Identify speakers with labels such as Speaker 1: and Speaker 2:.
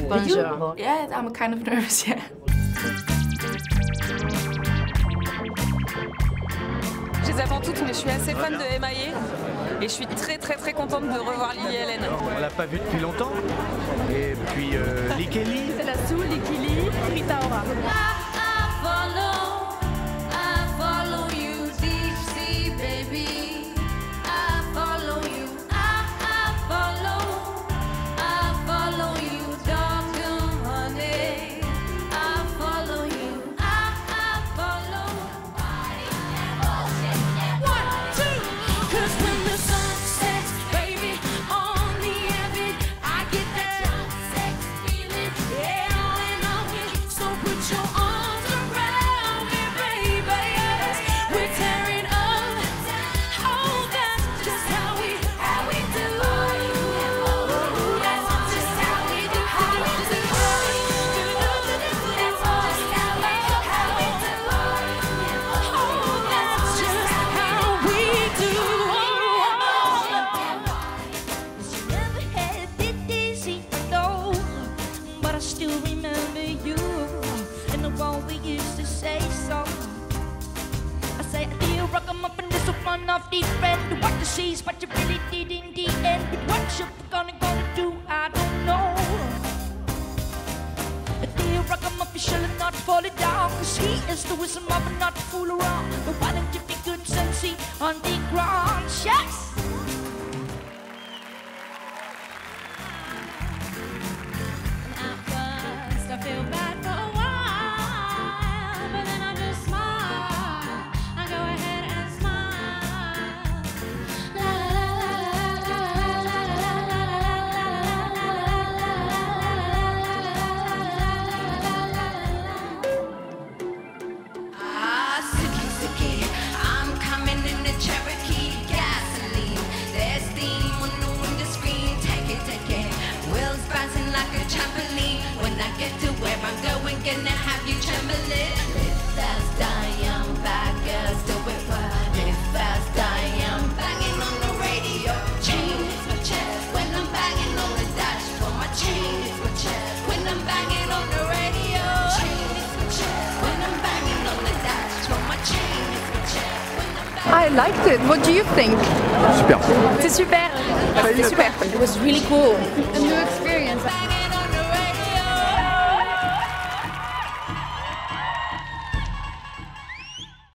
Speaker 1: Bonjour.
Speaker 2: Yeah, I'm kind of nervous, yeah.
Speaker 3: Je les attends toutes, mais je suis assez fan de MIA et je suis très contente de revoir Lily Allen.
Speaker 4: On l'a pas vue depuis longtemps. Et puis Likely.
Speaker 3: C'est la Sue, Likely, Rita Ora.
Speaker 5: Off the friend, what the seas, but you really did in the end. But what you're gonna do, I don't know. A dear ragamuffin shall not fall it down, cause he is the wisdom of not to fool around. But why don't you be good and see on the ground? Yes! And at first I feel bad for a while, but then I just smile. I go ahead and smile.
Speaker 6: Gonna have you trembling. Live fast, die young, bad girls do it well. Live fast, die young, banging on the radio. Chain is my chest when I'm banging on the dashboard. My chain is my chest when I'm banging on the radio. Chain is my chest when I'm banging on the dashboard. My chain is my chest when I'm banging.
Speaker 3: I liked it. What do you think?
Speaker 4: Super.
Speaker 3: C'est super.
Speaker 2: C'était super.
Speaker 1: It was really cool.
Speaker 3: A new experience.